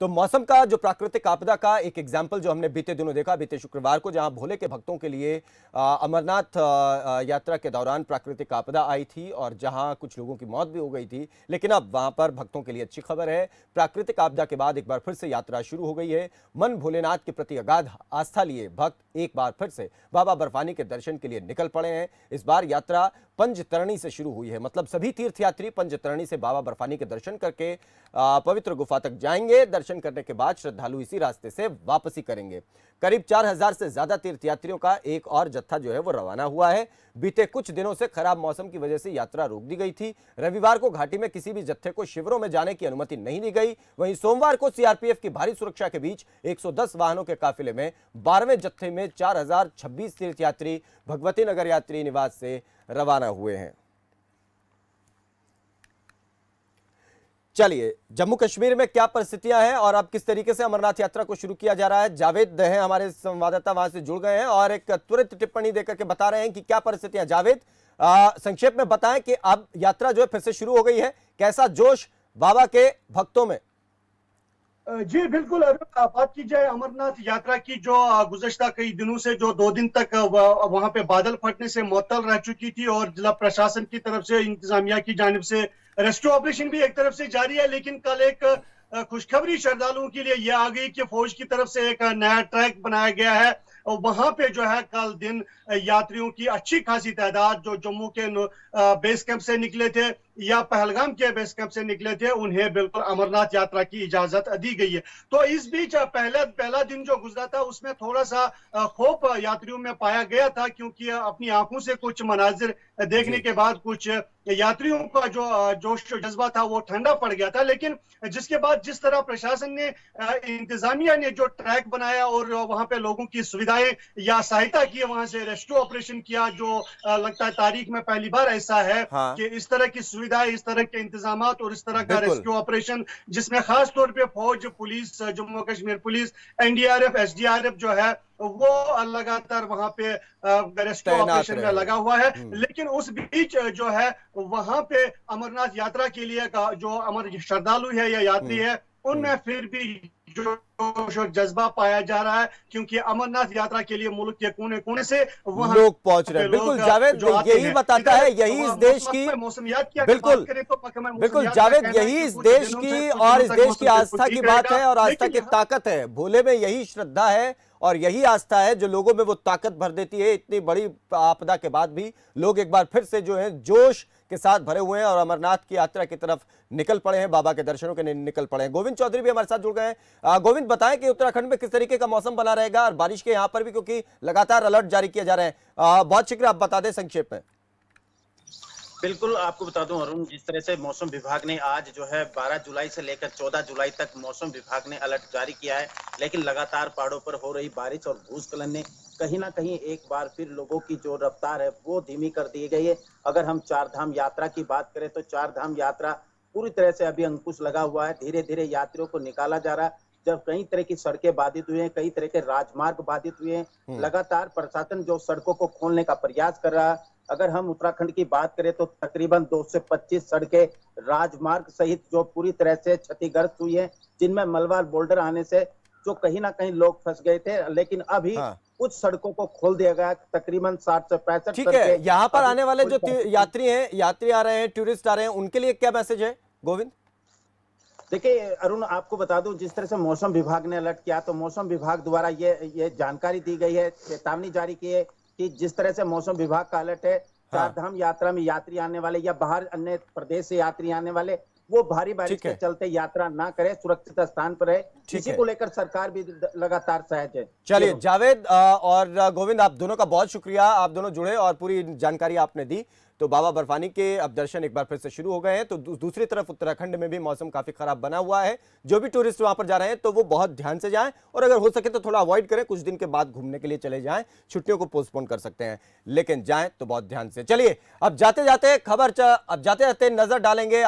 तो मौसम का जो प्राकृतिक आपदा का एक एग्जाम्पल जो हमने बीते दिनों देखा, बीते शुक्रवार को, जहां भोले के भक्तों के लिए अमरनाथ यात्रा के दौरान प्राकृतिक आपदा आई थी और जहां कुछ लोगों की मौत भी हो गई थी। लेकिन अब वहां पर भक्तों के लिए अच्छी खबर है, प्राकृतिक आपदा के बाद एक बार फिर से यात्रा शुरू हो गई है। मन भोलेनाथ के प्रति अगाध आस्था लिए भक्त एक बार फिर से बाबा बर्फानी के दर्शन के लिए निकल पड़े हैं। इस बार यात्रा पंजतरणी से शुरू हुई है, मतलब सभी तीर्थयात्री पंजतरणी से बाबा बर्फानी के दर्शन करके पवित्र गुफा तक जाएंगे। दर्शन करने के बाद श्रद्धालु इसी रास्ते से वापसी करेंगे। करीब 4000 से ज्यादा तीर्थयात्रियों का एक और जत्था जो है वो रवाना हुआ है। बीते कुछ दिनों से खराब मौसम की वजह से यात्रा रोक दी गई थी। रविवार को घाटी में किसी भी जत्थे को शिविरों में जाने की अनुमति नहीं दी गई। वहीं सोमवार को सीआरपीएफ की भारी सुरक्षा के बीच 110 वाहनों के काफिले में 12वें जत्थे में 4026 तीर्थयात्री भगवती नगर यात्री निवास से रवाना हुए हैं। चलिए, जम्मू कश्मीर में क्या परिस्थितियां हैं और अब किस तरीके से अमरनाथ यात्रा को शुरू किया जा रहा है, जावेद हैं हमारे संवाददाता, वहां से जुड़ गए हैं और एक त्वरित टिप्पणी देकर के बता रहे हैं कि क्या परिस्थितियां। जावेद, संक्षेप में बताएं कि अब यात्रा जो है फिर से शुरू हो गई है, कैसा जोश बाबा के भक्तों में? जी बिल्कुल, अगर बात की जाए अमरनाथ यात्रा की, जो गुज़श्ता कई दिनों से जो 2 दिन तक वहां पे बादल फटने से मुअत्तल रह चुकी थी और जिला प्रशासन की तरफ से, इंतजामिया की जानिब से रेस्क्यू ऑपरेशन भी एक तरफ से जारी है। लेकिन कल एक खुशखबरी श्रद्धालुओं के लिए यह आ गई कि फौज की तरफ से एक नया ट्रैक बनाया गया है और वहां पे जो है कल दिन यात्रियों की अच्छी खासी तादाद जो जम्मू के बेस कैंप से निकले थे या पहलगाम के बेस कैंप से निकले थे, उन्हें बिल्कुल अमरनाथ यात्रा की इजाजत दी गई है। तो इस बीच पहला दिन जो गुजरा था उसमें थोड़ा सा खौफ यात्रियों में पाया गया था, क्योंकि अपनी आंखों से कुछ मनाजिर देखने के बाद कुछ यात्रियों का जो जोश जज्बा था वो ठंडा पड़ गया था। लेकिन जिसके बाद जिस तरह प्रशासन ने, इंतजामिया ने जो ट्रैक बनाया और वहां पे लोगों की सुविधाएं या सहायता की, वहां से रेस्क्यू ऑपरेशन किया, जो लगता है तारीख में पहली बार ऐसा है कि इस तरह की सुविधाएं, इस तरह के इंतजामात और इस तरह का रेस्क्यू ऑपरेशन, जिसमें खास तौर पे फौज, police, Jammu Kashmir police, NDRF, SDRF जो है वो लगातार वहां पे रेस्क्यू ऑपरेशन में लगा हुआ है। लेकिन उस बीच जो है वहां पे अमरनाथ यात्रा के लिए का जो अमर श्रद्धालु है या यात्री है, उनमें फिर भी जो जज्बा पाया जा रहा है, क्योंकि अमरनाथ यात्रा के लिए मुल्क के कोने कोने से वहां लोग पहुंच रहे हैं। बिल्कुल जावेद, यही बताता है, यही इस देश की, बिल्कुल बिल्कुल जावेद, यही इस देश की और इस देश की आस्था की बात है और आस्था की ताकत है। भोले में यही श्रद्धा है और यही आस्था है जो लोगों में वो ताकत भर देती है। इतनी बड़ी आपदा के बाद भी लोग एक बार फिर से जो है जोश के साथ भरे हुए हैं और अमरनाथ की यात्रा की तरफ निकल पड़े हैं, बाबा के दर्शनों के लिए निकल पड़े हैं। गोविंद चौधरी भी हमारे साथ जुड़ गए हैं। गोविंद, बताएं कि उत्तराखंड में किस तरीके का मौसम बना रहेगा और बारिश के यहाँ पर भी, क्योंकि लगातार अलर्ट जारी किए जा रहे हैं। बहुत शीघ्र आप बता दें संक्षेप में। बिल्कुल, आपको बता दूं अरुण, जिस तरह से मौसम विभाग ने आज जो है 12 जुलाई से लेकर 14 जुलाई तक मौसम विभाग ने अलर्ट जारी किया है, लेकिन लगातार पहाड़ों पर हो रही बारिश और भूस्खलन ने कहीं ना कहीं एक बार फिर लोगों की जो रफ्तार है वो धीमी कर दी गई है। अगर हम चार धाम यात्रा की बात करें तो चार धाम यात्रा पूरी तरह से अभी अंकुश लगा हुआ है। धीरे धीरे यात्रियों को निकाला जा रहा है। जब कई तरह की सड़कें बाधित हुई हैं, कई तरह के राजमार्ग बाधित हुए हैं, लगातार प्रशासन जो सड़कों को खोलने का प्रयास कर रहा है। अगर हम उत्तराखंड की बात करें तो तकरीबन 225 सड़कें राजमार्ग सहित जो पूरी तरह से क्षतिग्रस्त हुई है, जिनमें मलबा बोल्डर आने से जो कहीं ना कहीं लोग फंस गए थे। लेकिन अभी कुछ सड़कों को खोल दिया गया, तकरीबन 60 से 65। ठीक है, यहाँ पर आने वाले जो यात्री आ रहे हैं, टूरिस्ट आ रहे हैं, उनके लिए क्या मैसेज है गोविंद? देखिए अरुण, आपको बता दूं, जिस तरह से मौसम विभाग ने अलर्ट किया तो मौसम विभाग द्वारा ये जानकारी दी गई है, चेतावनी जारी की है कि जिस तरह से मौसम विभाग का अलर्ट है, चार धाम यात्रा में यात्री आने वाले या बाहर अन्य प्रदेश से यात्री आने वाले, वो भारी बारिश के चलते यात्रा ना करे, सुरक्षित स्थान पर रहे। इसी को लेकर सरकार भी लगातार सहायक है। चलिए जावेद और गोविंद, आप दोनों का बहुत शुक्रिया, आप दोनों जुड़े और पूरी जानकारी आपने दी। तो बाबा बर्फानी के अब दर्शन एक बार फिर से शुरू हो गए हैं। तो दूसरी तरफ उत्तराखंड में भी मौसम काफी खराब बना हुआ है। जो भी टूरिस्ट वहां पर जा रहे हैं तो वो बहुत ध्यान से जाएं और अगर हो सके तो थोड़ा अवॉइड करें, कुछ दिन के बाद घूमने के लिए चले जाएं, छुट्टियों को पोस्टपोन कर सकते हैं, लेकिन जाएं तो बहुत ध्यान से। चलिए अब जाते जाते नजर डालेंगे